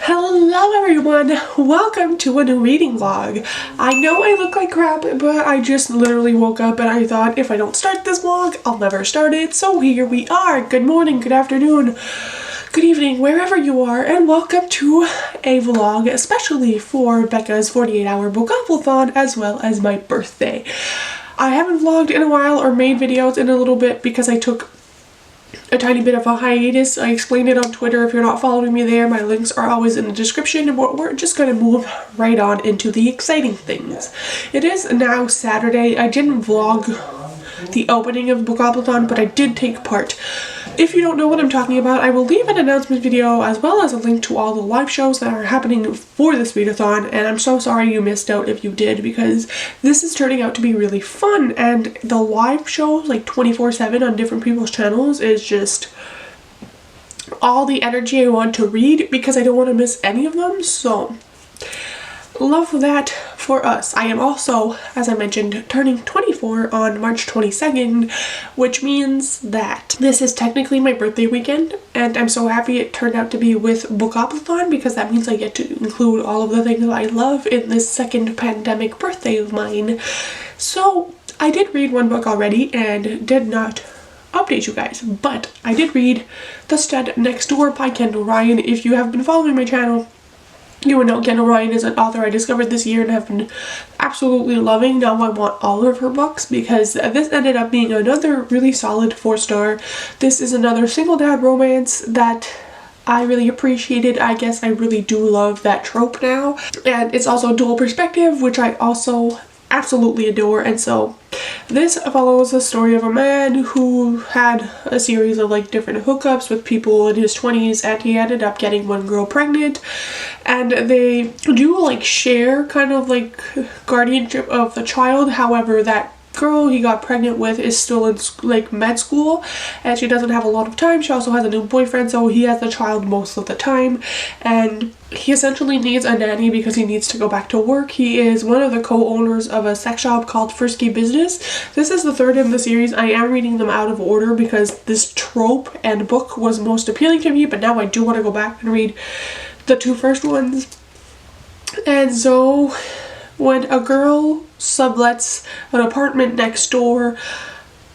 Hello everyone, welcome to a new reading vlog. I know I look like crap, but I just literally woke up and I thought if I don't start this vlog, I'll never start it. So here we are. Good morning, good afternoon, good evening, wherever you are, and welcome to a vlog especially for Becca's 48-hour bookoplathon as well as my birthday. I haven't vlogged in a while or made videos in a little bit because I took a tiny bit of a hiatus. I explained it on Twitter. If you're not following me there, my links are always in the description, and we're just going to move right on into the exciting things. It is now Saturday. I didn't vlog the opening of Bookoplathon, but I did take part. If you don't know what I'm talking about, I will leave an announcement video as well as a link to all the live shows that are happening for this readathon, and I'm so sorry you missed out if you did, because this is turning out to be really fun, and the live shows like 24/7 on different people's channels is just all the energy I want to read because I don't want to miss any of them. So love that for us. I am also, as I mentioned, turning 24 on March 22nd, which means that this is technically my birthday weekend, and I'm so happy it turned out to be with Bookoplathon because that means I get to include all of the things that I love in this second pandemic birthday of mine. So I did read one book already and did not update you guys, but I did read The Stud Next Door by Kendall Ryan. If you have been following my channel, you would know Kendall Ryan is an author I discovered this year and have been absolutely loving. Now I want all of her books because this ended up being another really solid 4-star. This is another single dad romance that I really appreciated. I guess I really do love that trope now. And it's also dual perspective, which I also absolutely adore. And so this follows the story of a man who had a series of like different hookups with people in his 20s, and he ended up getting one girl pregnant, and they do like share kind of like guardianship of the child. However, that girl he got pregnant with is still in like med school, and she doesn't have a lot of time. She also has a new boyfriend, so he has the child most of the time, and he essentially needs a nanny because he needs to go back to work. He is one of the co-owners of a sex shop called Frisky Business. This is the third in the series. I am reading them out of order because this trope and book was most appealing to me, but now I do want to go back and read the two first ones. And so when a girl sublets an apartment next door,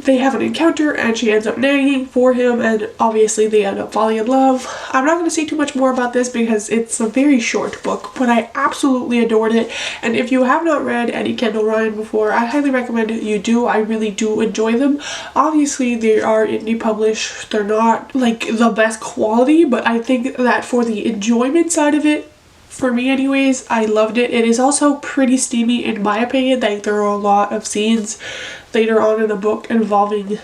they have an encounter and she ends up nannying for him, and obviously they end up falling in love. I'm not going to say too much more about this because it's a very short book, but I absolutely adored it. And if you have not read any Kendall Ryan before, I highly recommend you do. I really do enjoy them. Obviously they are indie published. They're not like the best quality, but I think that for the enjoyment side of it, for me anyways, I loved it. It is also pretty steamy in my opinion. Like there are a lot of scenes later on in the book involving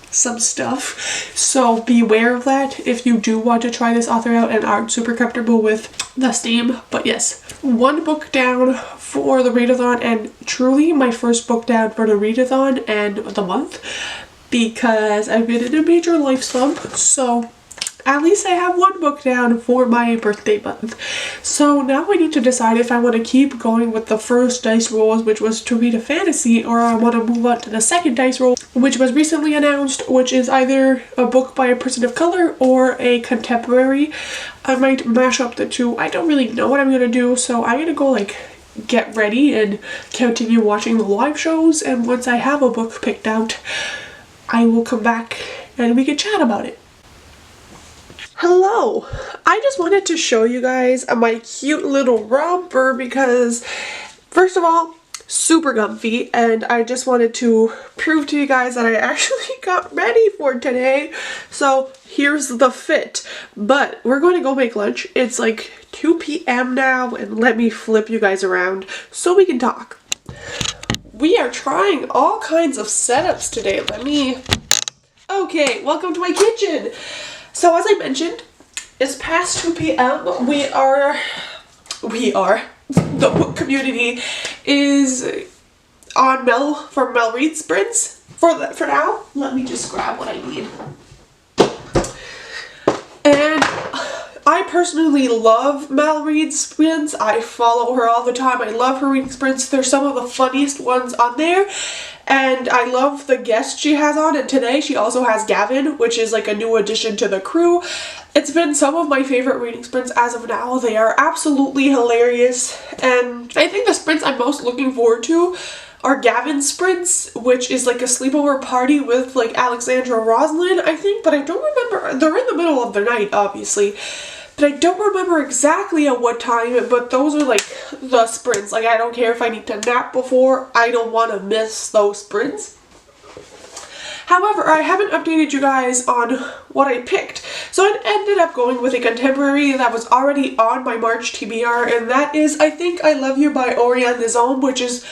some stuff, so beware of that if you do want to try this author out and aren't super comfortable with the steam. But yes, one book down for the readathon, and truly my first book down for the readathon and the month, because I've been in a major life slump. So at least I have one book down for my birthday month. So now I need to decide if I want to keep going with the first dice rolls, which was to read a fantasy, or I want to move on to the second dice roll, which was recently announced, which is either a book by a person of color or a contemporary. I might mash up the two. I don't really know what I'm going to do, so I'm going to go like get ready and continue watching the live shows, and once I have a book picked out, I will come back and we can chat about it. Hello! I just wanted to show you guys my cute little romper because, first of all, super comfy, and I just wanted to prove to you guys that I actually got ready for today. So here's the fit, but we're going to go make lunch. It's like 2 p.m. now, and let me flip you guys around so we can talk. We are trying all kinds of setups today. Okay, welcome to my kitchen. So as I mentioned, it's past 2 p.m. The book community is on for Mel Read sprints for now. Let me just grab what I need. And I personally love Mel Read sprints. I follow her all the time. I love her reading sprints. They're some of the funniest ones on there. And I love the guests she has on, and today she also has Gavin, which is like a new addition to the crew. It's been some of my favorite reading sprints as of now. They are absolutely hilarious, and I think the sprints I'm most looking forward to are Gavin's sprints, which is like a sleepover party with like Alexandra Roslin, I think, but I don't remember. They're in the middle of the night, obviously, but I don't remember exactly at what time, but those are like the sprints. Like, I don't care if I need to nap before, I don't want to miss those sprints. However, I haven't updated you guys on what I picked. So I ended up going with a contemporary that was already on my March TBR, and that is I Think I Love You by Oriane Nizam, which is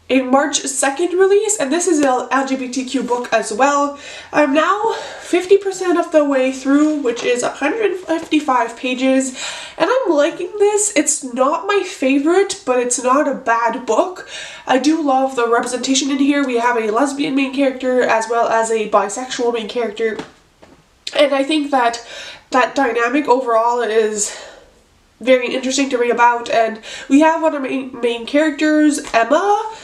a March 2nd release, and this is an LGBTQ book as well. I'm now 50% of the way through, which is 155 pages, and I'm liking this. It's not my favorite, but it's not a bad book. I do love the representation in here. We have a lesbian main character as well as a bisexual main character, and I think that that dynamic overall is very interesting to read about. And we have one of our main characters, Emma,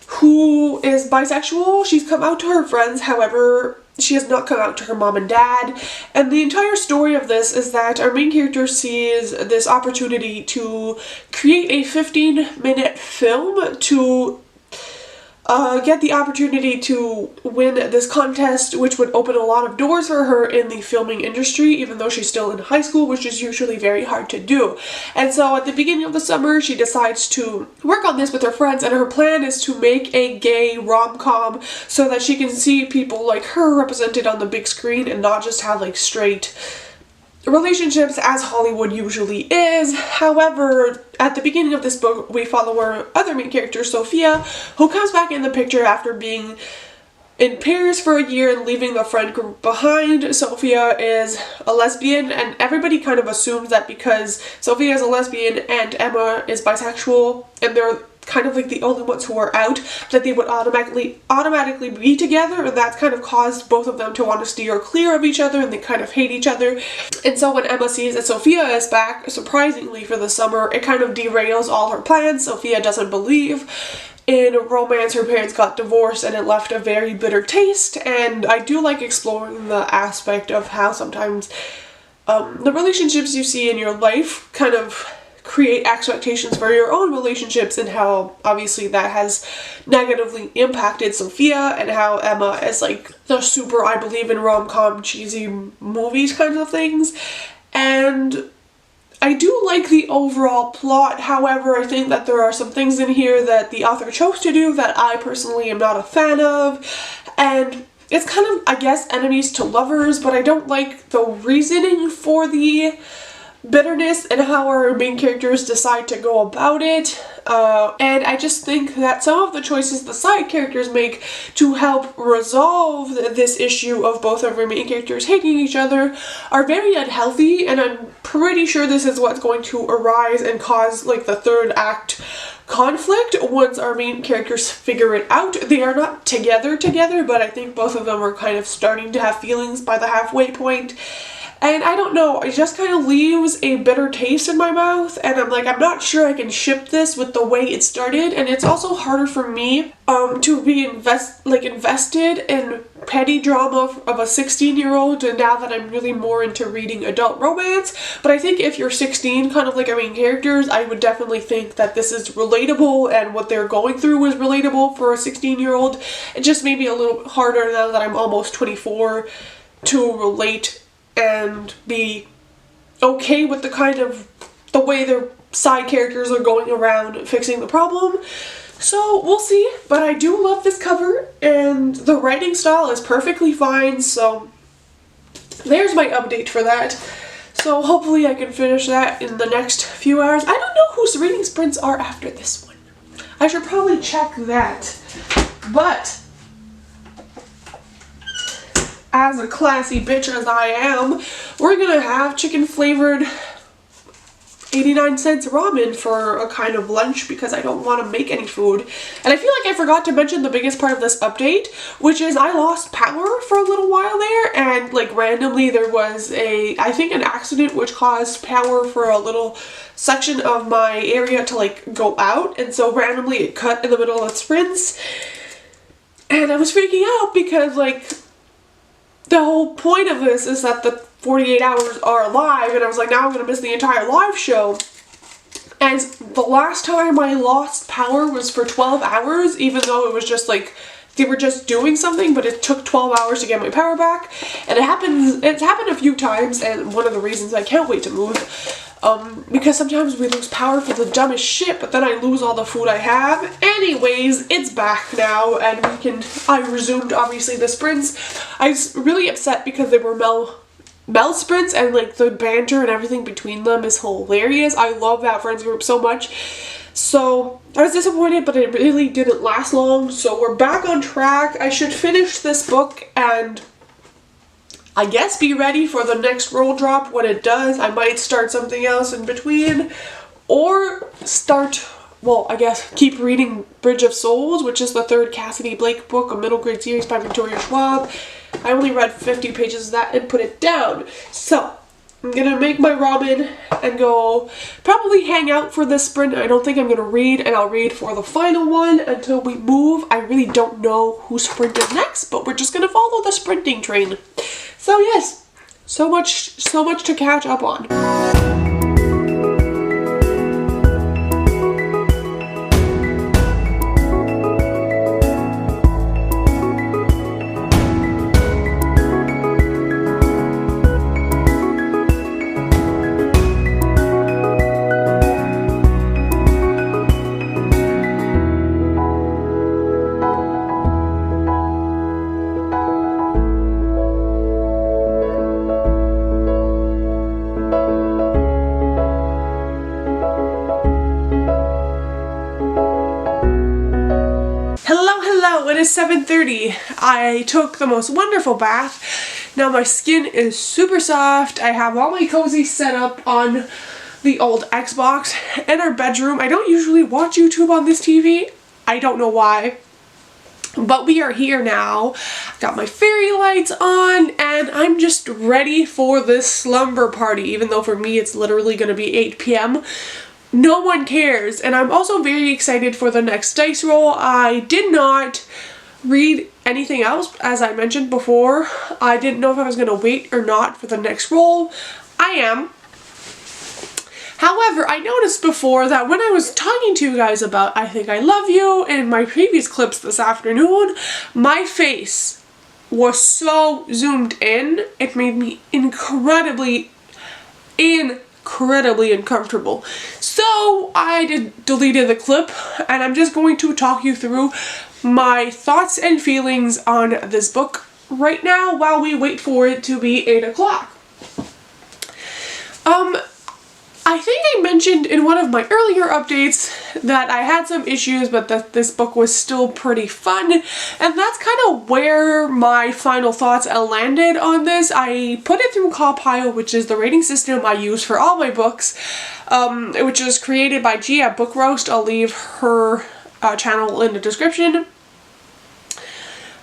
who is bisexual. She's come out to her friends, however, she has not come out to her mom and dad. And the entire story of this is that our main character sees this opportunity to create a 15-minute film to get the opportunity to win this contest, which would open a lot of doors for her in the filming industry, even though she's still in high school, which is usually very hard to do. And so at the beginning of the summer, she decides to work on this with her friends, and her plan is to make a gay rom-com so that she can see people like her represented on the big screen and not just have like straight relationships as Hollywood usually is. However, at the beginning of this book, we follow our other main character, Sophia, who comes back in the picture after being in Paris for a year and leaving the friend group behind. Sophia is a lesbian, and everybody kind of assumes that because Sophia is a lesbian and Emma is bisexual, and they're kind of like the only ones who are out, that they would automatically be together, and that's kind of caused both of them to want to steer clear of each other, and they kind of hate each other. And so when Emma sees that Sophia is back, surprisingly for the summer, it kind of derails all her plans. Sophia doesn't believe in romance. Her parents got divorced and it left a very bitter taste, and I do like exploring the aspect of how sometimes the relationships you see in your life kind of create expectations for your own relationships, and how obviously that has negatively impacted Sophia, and how Emma is like the super I believe in rom-com cheesy movies kinds of things. And I do like the overall plot. However, I think that there are some things in here that the author chose to do that I personally am not a fan of, and it's kind of, I guess, enemies to lovers, but I don't like the reasoning for the bitterness and how our main characters decide to go about it. And I just think that some of the choices the side characters make to help resolve this issue of both of our main characters hating each other are very unhealthy, and I'm pretty sure this is what's going to arise and cause like the third act conflict once our main characters figure it out. They are not together, but I think both of them are kind of starting to have feelings by the halfway point. And I don't know, it just kind of leaves a bitter taste in my mouth, and I'm like, I'm not sure I can ship this with the way it started. And it's also harder for me to be invested in petty drama of a 16-year-old, and now that I'm really more into reading adult romance. But I think if you're 16, kind of like our main characters, I would definitely think that this is relatable, and what they're going through is relatable for a 16-year-old. It just may be a little harder now that I'm almost 24 to relate and be okay with the way their side characters are going around fixing the problem. So we'll see, but I do love this cover, and the writing style is perfectly fine, so there's my update for that. So hopefully I can finish that in the next few hours. I don't know whose reading sprints are after this one. I should probably check that, but as a classy bitch as I am, we're gonna have chicken flavored 89-cent ramen for a kind of lunch because I don't want to make any food. And I feel like I forgot to mention the biggest part of this update, which is I lost power for a little while there, and like randomly there was I think an accident which caused power for a little section of my area to like go out, and so randomly it cut in the middle of sprints, and I was freaking out because like the whole point of this is that the 48 hours are live, and I was like, now I'm gonna miss the entire live show. And the last time I lost power was for 12 hours, even though it was just like, they were just doing something, but it took 12 hours to get my power back. And it's happened a few times, and one of the reasons I can't wait to move, because sometimes we lose power for the dumbest shit, but then I lose all the food I have. Anyways, it's back now, and I resumed, obviously, the sprints. I was really upset because they were Mel sprints, and like the banter and everything between them is hilarious. I love that friends group so much. So I was disappointed, but it really didn't last long. So we're back on track. I should finish this book and I guess be ready for the next roll drop when it does. I might start something else in between, or I guess keep reading Bridge of Souls, which is the third Cassidy Blake book, a middle grade series by Victoria Schwab. I only read 50 pages of that and put it down. So I'm gonna make my ramen and go probably hang out for this sprint. I don't think I'm gonna read, and I'll read for the final one until we move. I really don't know who sprinted next, but we're just gonna follow the sprinting train. So yes, so much to catch up on. It is 7:30. I took the most wonderful bath. Now my skin is super soft. I have all my cozy set up on the old Xbox in our bedroom. I don't usually watch YouTube on this TV. I don't know why. But we are here now. Got my fairy lights on, and I'm just ready for this slumber party, even though for me it's literally going to be 8 p.m. No one cares. And I'm also very excited for the next dice roll. I did not read anything else, as I mentioned before. I didn't know if I was going to wait or not for the next roll. I am. However, I noticed before that when I was talking to you guys about I Think I Love You in my previous clips this afternoon, my face was so zoomed in, it made me incredibly uncomfortable. So I deleted the clip, and I'm just going to talk you through my thoughts and feelings on this book right now while we wait for it to be 8 o'clock. I think I mentioned in one of my earlier updates that I had some issues, but that this book was still pretty fun, and that's kind of where my final thoughts landed on this. I put it through Compile, which is the rating system I use for all my books, which is created by Gia Book Roast. I'll leave her channel in the description.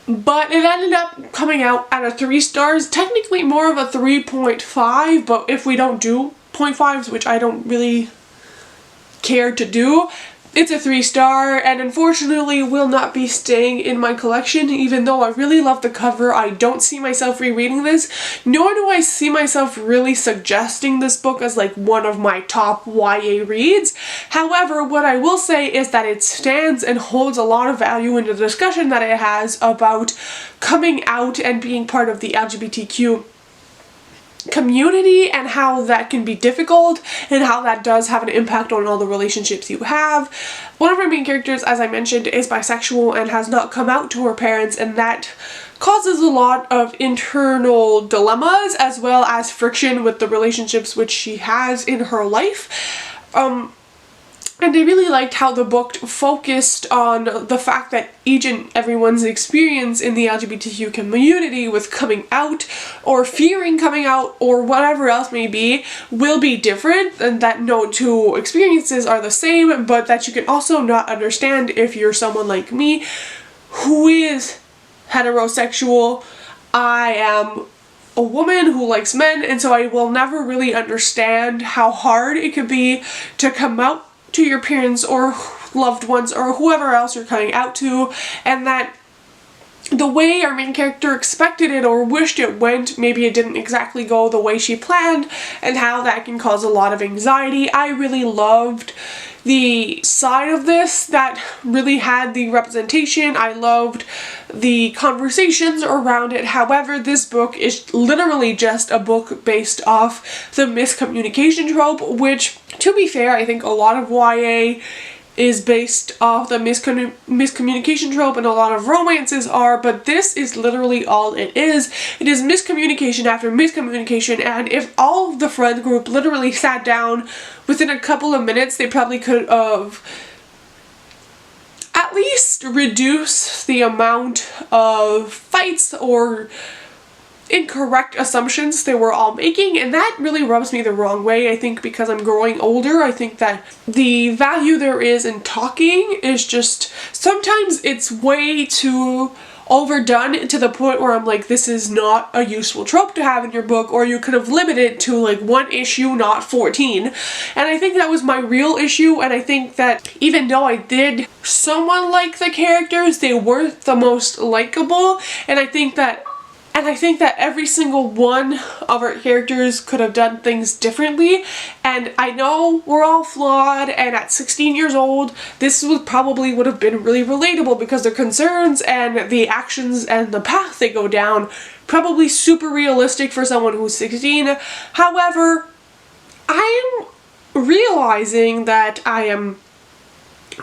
But it ended up coming out at a 3 stars, technically more of a 3.5, but if we don't do 0.5s, which I don't really care to do, it's a 3 star, and unfortunately will not be staying in my collection. Even though I really love the cover, I don't see myself rereading this, nor do I see myself really suggesting this book as like one of my top YA reads. However, what I will say is that it stands and holds a lot of value in the discussion that it has about coming out and being part of the LGBTQ community, and how that can be difficult, and how that does have an impact on all the relationships you have. One of our main characters, as I mentioned, is bisexual and has not come out to her parents, and that causes a lot of internal dilemmas as well as friction with the relationships which she has in her life. And I really liked how the book focused on the fact that each and everyone's experience in the LGBTQ community with coming out or fearing coming out or whatever else may be will be different, and that no two experiences are the same, but that you can also not understand if you're someone like me who is heterosexual. I am a woman who likes men, and so I will never really understand how hard it could be to come out to your parents or loved ones or whoever else you're coming out to, and that the way our main character expected it or wished it went. Maybe it didn't exactly go the way she planned, and how that can cause a lot of anxiety. I really loved the side of this that really had the representation. I loved the conversations around it. However, this book is literally just a book based off the miscommunication trope, which, to be fair, I think a lot of YA is based off the miscommunication trope, and a lot of romances are, but this is literally all it is. It is miscommunication after miscommunication, and if all of the friend group literally sat down within a couple of minutes, they probably could have at least reduced the amount of fights or incorrect assumptions they were all making, and that really rubs me the wrong way. I think because I'm growing older, I think that the value there is in talking is just, sometimes it's way too overdone to the point where I'm like, this is not a useful trope to have in your book, or you could have limited it to like one issue, not 14. And I think that was my real issue, and I think that even though I did somewhat like the characters, they weren't the most likable, and I think that every single one of our characters could have done things differently. And I know we're all flawed, and at 16 years old, this would have been really relatable, because their concerns and the actions and the path they go down, probably super realistic for someone who's 16. However, I am realizing that I am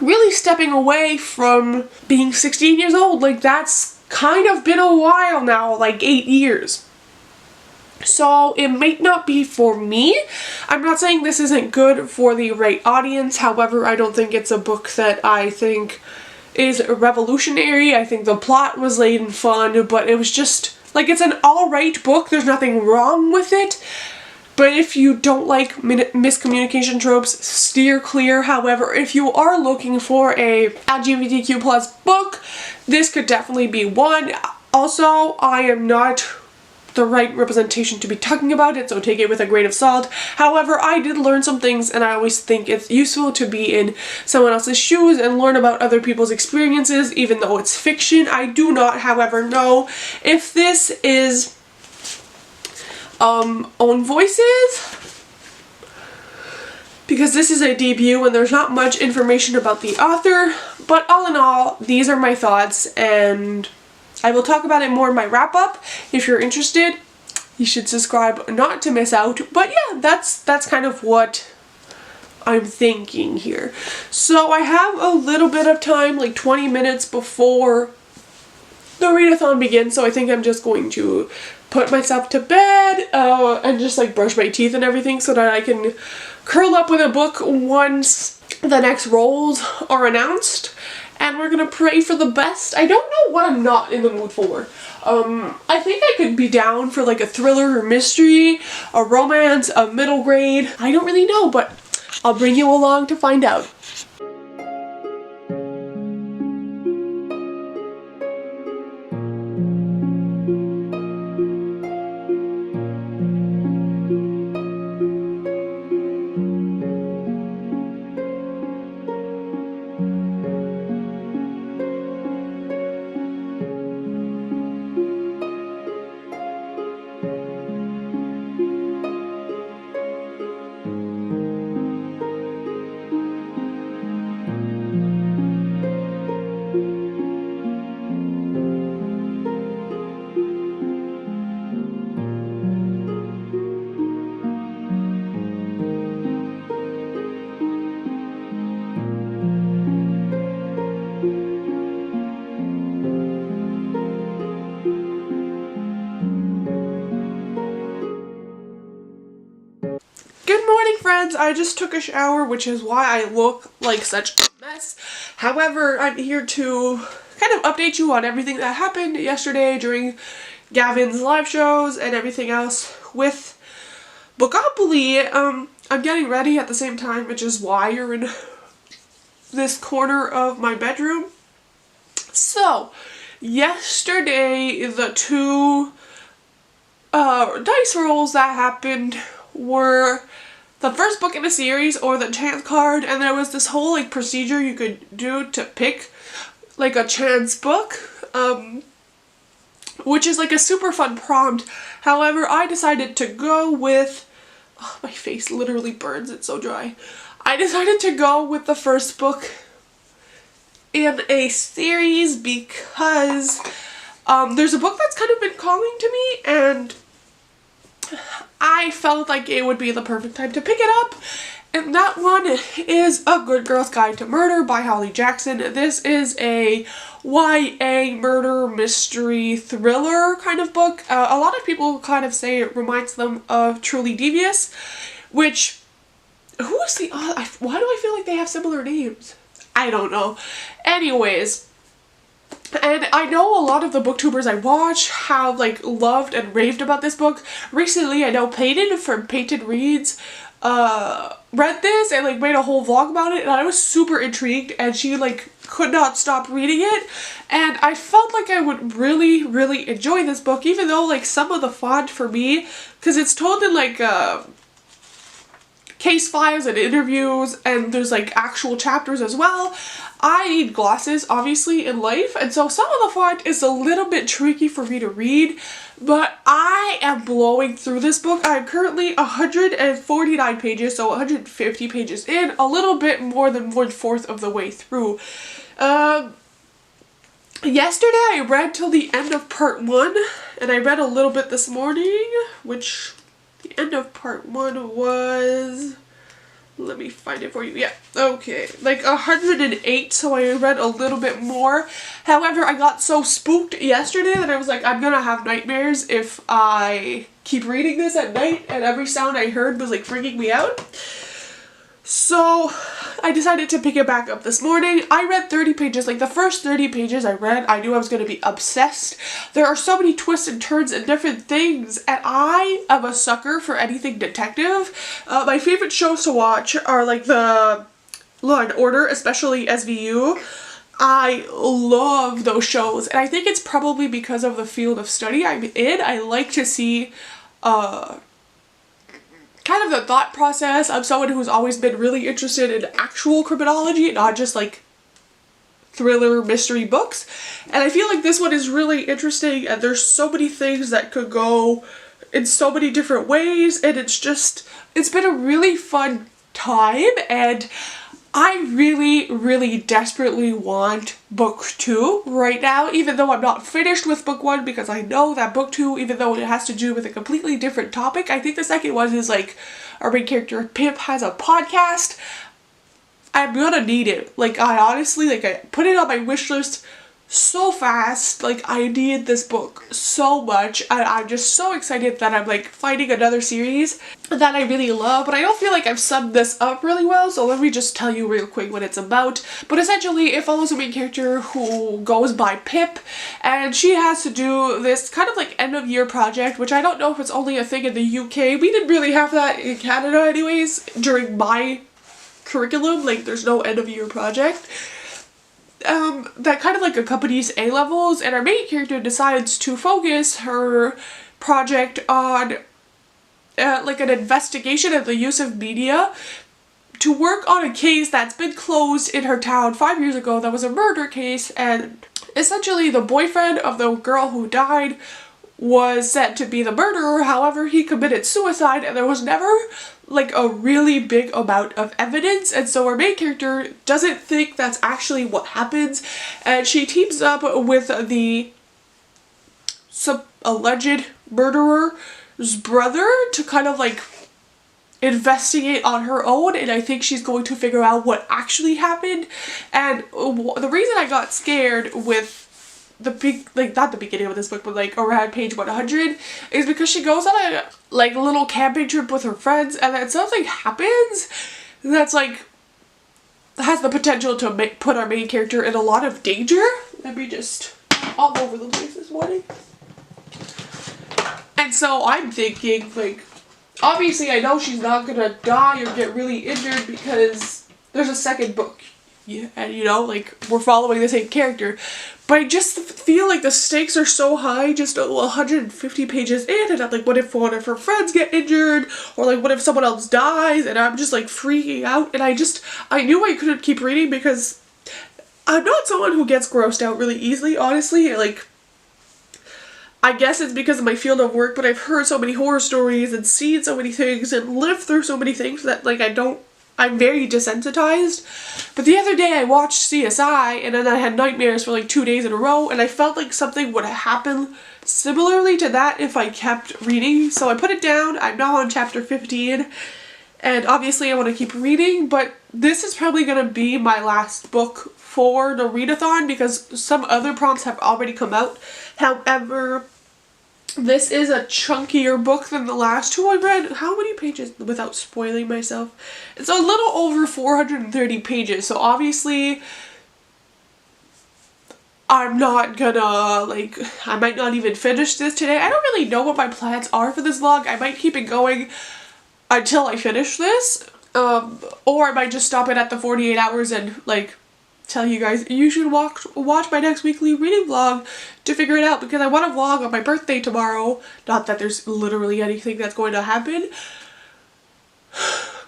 really stepping away from being 16 years old. Like, that's kind of been a while now, like 8 years. So it might not be for me. I'm not saying this isn't good for the right audience. However, I don't think it's a book that I think is revolutionary. I think the plot was laid and fun, but it was just like, it's an alright book. There's nothing wrong with it. But if you don't like miscommunication tropes, steer clear. However, if you are looking for a LGBTQ+ book, this could definitely be one. Also, I am not the right representation to be talking about it, so take it with a grain of salt. However, I did learn some things, and I always think it's useful to be in someone else's shoes and learn about other people's experiences, even though it's fiction. I do not, however, know if this is own voices, because this is a debut and there's not much information about the author. But all in all, these are my thoughts, and I will talk about it more in my wrap-up. If you're interested, you should subscribe not to miss out. But yeah, that's kind of what I'm thinking here. So I have a little bit of time, like 20 minutes before the readathon begins, so I think I'm just going to put myself to bed and just like brush my teeth and everything, so that I can curl up with a book once the next roles are announced, and we're gonna pray for the best. I don't know what I'm not in the mood for. I think I could be down for like a thriller or mystery, a romance, a middle grade. I don't really know, but I'll bring you along to find out. Good morning, friends! I just took a shower, which is why I look like such a mess. However, I'm here to kind of update you on everything that happened yesterday during Gavin's live shows and everything else with Bookopoly. I'm getting ready at the same time, which is why you're in this corner of my bedroom. So, yesterday, the two dice rolls that happened were the first book in a series, or the chance card, and there was this whole like procedure you could do to pick like a chance book. which is like a super fun prompt. However, I decided to go with, oh, my face literally burns, it's so dry. I decided to go with the first book in a series because there's a book that's kind of been calling to me, and I felt like it would be the perfect time to pick it up. And that one is A Good Girl's Guide to Murder by Holly Jackson. This is a YA murder mystery thriller kind of book. A lot of people kind of say it reminds them of Truly Devious, which, who is the author? Why do I feel like they have similar names? I don't know. Anyways, and I know a lot of the booktubers I watch have like loved and raved about this book. Recently, I know Peyton from Peyton Reads read this and like made a whole vlog about it, and I was super intrigued, and she like could not stop reading it, and I felt like I would really enjoy this book, even though like some of the font for me, because it's told in like case files and interviews, and there's like actual chapters as well. I need glasses obviously in life, and so some of the font is a little bit tricky for me to read, but I am blowing through this book. I'm currently 149 pages, so 150 pages in, a little bit more than 1/4 of the way through. Yesterday I read till the end of part 1, and I read a little bit this morning, which the end of part 1 was, let me find it for you. Yeah, okay, like 108, so I read a little bit more. However, I got so spooked yesterday that I was like, I'm gonna have nightmares if I keep reading this at night, and every sound I heard was like freaking me out. So I decided to pick it back up this morning. I read 30 pages. Like the first 30 pages I read, I knew I was going to be obsessed. There are so many twists and turns and different things, and I am a sucker for anything detective. My favorite shows to watch are like the Law and Order, especially SVU. I love those shows, and I think it's probably because of the field of study I'm in. I like to see kind of the thought process of someone who's always been really interested in actual criminology, not just like thriller mystery books. And I feel like this one is really interesting, and there's so many things that could go in so many different ways, and it's been a really fun time, and I really desperately want book 2 right now, even though I'm not finished with book 1, because I know that book 2, even though it has to do with a completely different topic, I think the second one is like our main character Pip has a podcast. I'm gonna need it. Like I honestly, like I put it on my wish list so fast. Like I need this book so much, and I'm just so excited that I'm like finding another series that I really love. But I don't feel like I've summed this up really well, so let me just tell you real quick what it's about. But essentially it follows a main character who goes by Pip, and she has to do this kind of like end of year project, which I don't know if it's only a thing in the UK. We didn't really have that in Canada anyways during my curriculum. Like there's no end of year project that kind of like accompanies A-levels, and our main character decides to focus her project on like an investigation of the use of media to work on a case that's been closed in her town 5 years ago that was a murder case, and essentially the boyfriend of the girl who died was said to be the murderer. However, he committed suicide, and there was never like a really big amount of evidence, and so our main character doesn't think that's actually what happens, and she teams up with the alleged murderer's brother to kind of like investigate on her own, and I think she's going to figure out what actually happened. And the reason I got scared with not the beginning of this book, but like around page 100, is because she goes on a like little camping trip with her friends, and then something happens that's like has the potential to put our main character in a lot of danger. Let me just all over the place this morning. And so I'm thinking, like, obviously I know she's not gonna die or get really injured because there's a second book. Yeah, and you know, like, we're following the same character. But I just feel like the stakes are so high, just 150 pages in, and I'm like, what if one of her friends get injured? Or like, what if someone else dies? And I'm just like freaking out, and I knew I couldn't keep reading because I'm not someone who gets grossed out really easily, honestly. Like, I guess it's because of my field of work, but I've heard so many horror stories and seen so many things and lived through so many things that like I'm very desensitized. But the other day I watched CSI and then I had nightmares for like 2 days in a row, and I felt like something would happen similarly to that if I kept reading. So I put it down. I'm now on chapter 15, and obviously I want to keep reading, but this is probably going to be my last book for the readathon because some other prompts have already come out. However, this is a chunkier book than the last two I read. How many pages without spoiling myself? It's a little over 430 pages, so obviously I'm not gonna, like, I might not even finish this today. I don't really know what my plans are for this vlog. I might keep it going until I finish this, or I might just stop it at the 48 hours and, like, tell you guys you should watch my next weekly reading vlog to figure it out, because I want to vlog on my birthday tomorrow. Not that there's literally anything that's going to happen,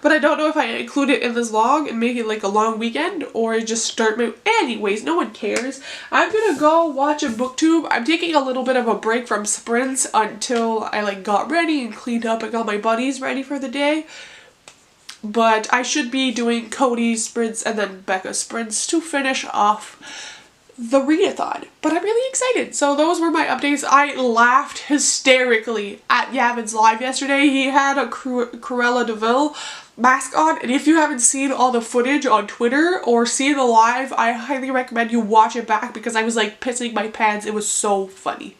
but I don't know if I include it in this vlog and make it like a long weekend or just start my... Anyways, no one cares. I'm gonna go watch a booktube. I'm taking a little bit of a break from sprints until I like got ready and cleaned up and got my buddies ready for the day. But I should be doing Cody's sprints and then Becca's sprints to finish off the readathon. But I'm really excited. So those were my updates. I laughed hysterically at Yavin's live yesterday. He had a Cruella de Vil mask on, and if you haven't seen all the footage on Twitter or seen the live, I highly recommend you watch it back because I was like pissing my pants. It was so funny.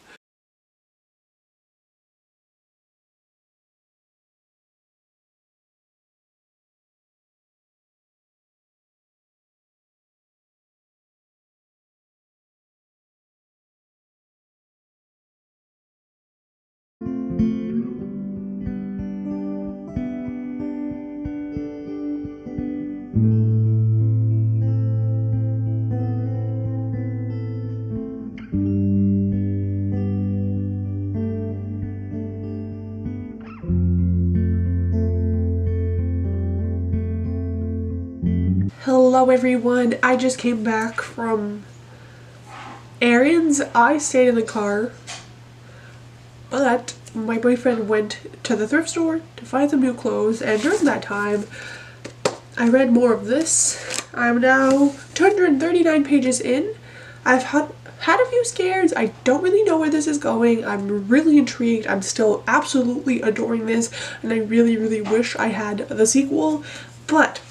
Hello everyone, I just came back from errands. I stayed in the car, but my boyfriend went to the thrift store to find some new clothes, and during that time I read more of this. I'm now 239 pages in. I've had a few scares. I don't really know where this is going. I'm really intrigued. I'm still absolutely adoring this, and I really wish I had the sequel, but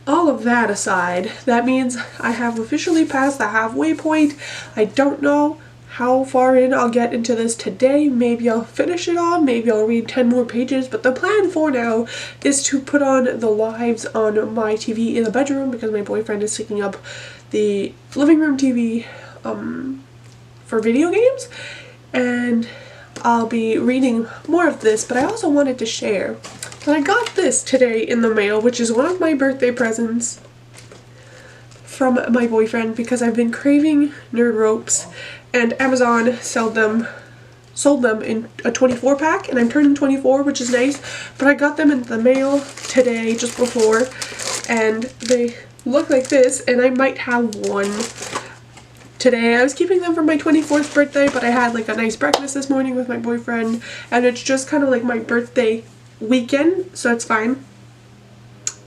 all of that aside, that means I have officially passed the halfway point. I don't know how far in I'll get into this today. Maybe I'll finish it all, maybe I'll read 10 more pages, but the plan for now is to put on the lives on my TV in the bedroom because my boyfriend is picking up the living room TV for video games, and I'll be reading more of this. But I also wanted to share that I got this today in the mail, which is one of my birthday presents from my boyfriend because I've been craving nerd ropes, and Amazon sold them in a 24 pack, and I'm turning 24, which is nice, but I got them in the mail today just before, and they look like this, and I might have one today. I was keeping them for my 24th birthday, but I had like a nice breakfast this morning with my boyfriend, and it's just kind of like my birthday weekend, so it's fine.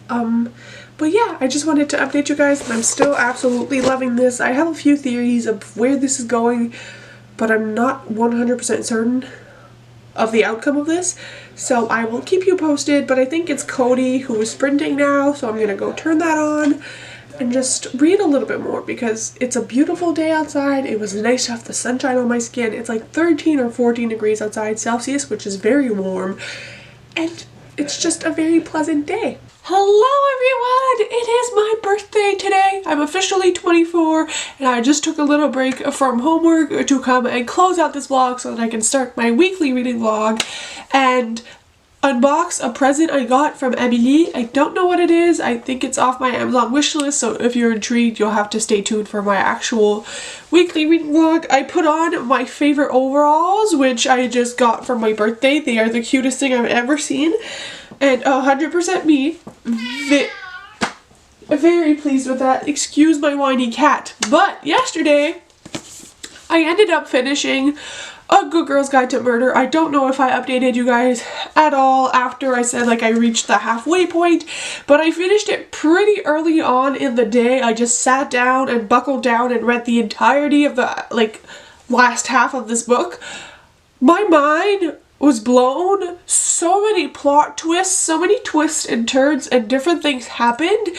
But yeah, I just wanted to update you guys, and I'm still absolutely loving this. I have a few theories of where this is going, but I'm not 100% certain of the outcome of this, so I will keep you posted. But I think it's Cody who is sprinting now, so I'm gonna go turn that on and just read a little bit more because it's a beautiful day outside. It was nice to have the sunshine on my skin. It's like 13 or 14 degrees outside Celsius, which is very warm, and it's just a very pleasant day. Hello everyone! It is my birthday today. I'm officially 24, and I just took a little break from homework to come and close out this vlog so that I can start my weekly reading vlog and unbox a present I got from Emily. I don't know what it is. I think it's off my Amazon wishlist, so if you're intrigued, you'll have to stay tuned for my actual weekly reading vlog. I put on my favorite overalls, which I just got for my birthday. They are the cutest thing I've ever seen, and 100% me. Very pleased with that. Excuse my whiny cat. But yesterday, I ended up finishing A Good Girl's Guide to Murder. I don't know if I updated you guys at all after I said like I reached the halfway point, but I finished it pretty early on in the day. I just sat down and buckled down and read the entirety of the like last half of this book. My mind was blown. So many plot twists, so many twists and turns and different things happened.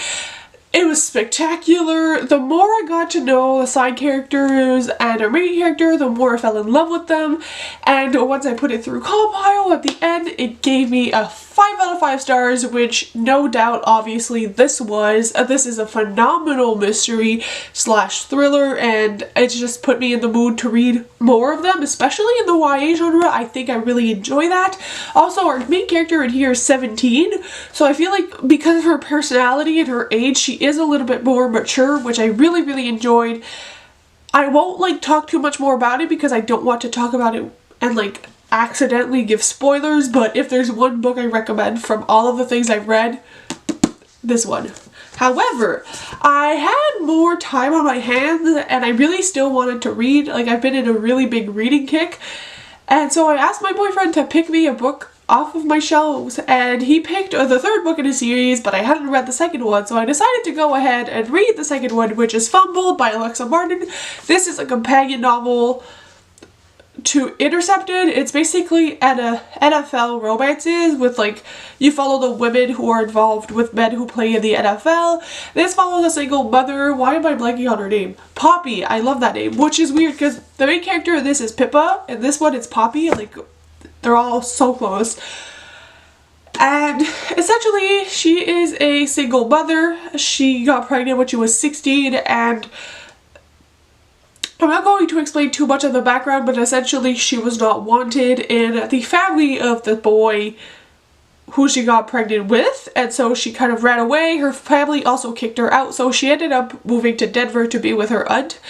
It was spectacular. The more I got to know the side characters and our main character, the more I fell in love with them. And once I put it through compile at the end, it gave me a 5 out of 5 stars, which no doubt obviously this was. This is a phenomenal mystery slash thriller, and it's just put me in the mood to read more of them, especially in the YA genre. I think I really enjoy that. Also, our main character in here is 17, so I feel like because of her personality and her age, she is a little bit more mature, which I really, really enjoyed. I won't like talk too much more about it because I don't want to talk about it and like accidentally give spoilers, but if there's one book I recommend from all of the things I've read, this one. However, I had more time on my hands and I really still wanted to read. Like, I've been in a really big reading kick, and so I asked my boyfriend to pick me a book off of my shelves, and he picked the third book in a series, but I hadn't read the second one, so I decided to go ahead and read the second one, which is Fumbled by Alexa Martin. This is a companion novel to Intercepted. It's basically NFL romances with like, you follow the women who are involved with men who play in the NFL. This follows a single mother. Why am I blanking on her name? Poppy. I love that name, which is weird because the main character in this is Pippa, and this one it's Poppy. Like, they're all so close. And essentially, she is a single mother. She got pregnant when she was 16, and I'm not going to explain too much of the background, but essentially she was not wanted in the family of the boy who she got pregnant with, and so she kind of ran away. Her family also kicked her out, so she ended up moving to Denver to be with her aunt.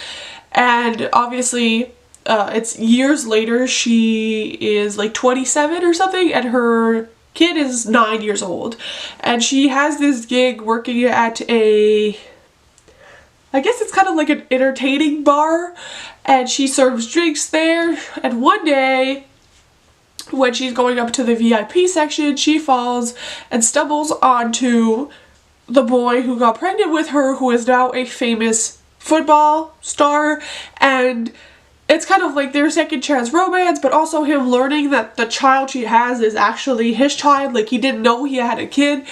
And obviously, it's years later, she is like 27 or something, and her kid is 9 years old. And she has this gig working at I guess it's kind of like an entertaining bar, and she serves drinks there. And one day, when she's going up to the VIP section, she falls and stumbles onto the boy who got pregnant with her, who is now a famous football star. And it's kind of like their second chance romance, but also him learning that the child she has is actually his child. Like, he didn't know he had a kid.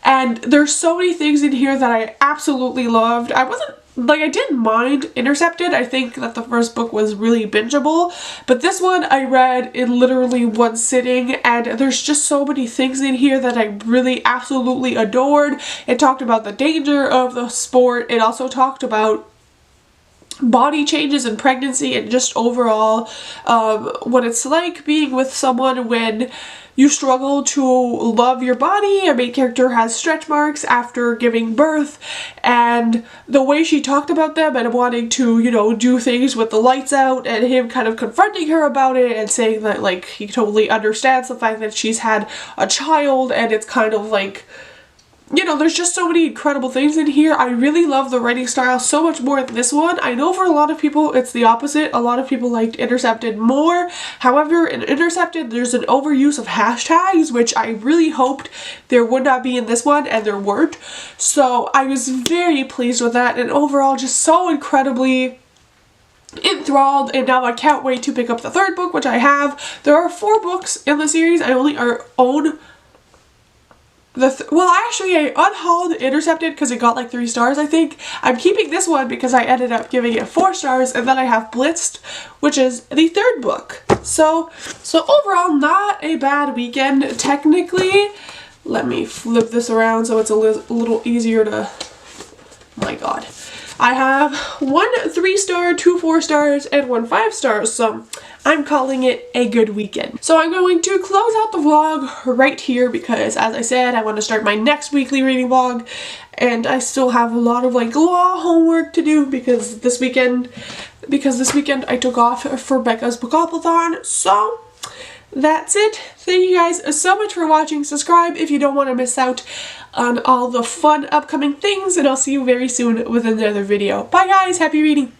And there's so many things in here that I absolutely loved. I didn't mind Intercepted. I think that the first book was really bingeable, but this one I read in literally one sitting, and there's just so many things in here that I really absolutely adored. It talked about the danger of the sport. It also talked about body changes in pregnancy and just overall what it's like being with someone when you struggle to love your body. Our main character has stretch marks after giving birth, and the way she talked about them and wanting to, you know, do things with the lights out, and him kind of confronting her about it and saying that like he totally understands the fact that she's had a child, and it's kind of like, you know, there's just so many incredible things in here. I really love the writing style so much more than this one. I know for a lot of people it's the opposite. A lot of people liked Intercepted more. However, in Intercepted there's an overuse of hashtags, which I really hoped there would not be in this one, and there weren't. So I was very pleased with that, and overall just so incredibly enthralled, and now I can't wait to pick up the third book, which I have. There are 4 books in the series. I only own I unhauled Intercepted because it got like 3 stars, I think. I'm keeping this one because I ended up giving it 4 stars, and then I have Blitzed, which is the third book. So overall, not a bad weekend, technically. Let me flip this around so it's a little easier to, my god. I have 1 3-star, 2 4 stars, and 1 5 stars, so I'm calling it a good weekend. So I'm going to close out the vlog right here because, as I said, I want to start my next weekly reading vlog, and I still have a lot of like law homework to do because this weekend I took off for Becca's bookoplathon. So that's it. Thank you guys so much for watching. Subscribe if you don't want to miss out on all the fun upcoming things, and I'll see you very soon with another video. Bye guys, happy reading!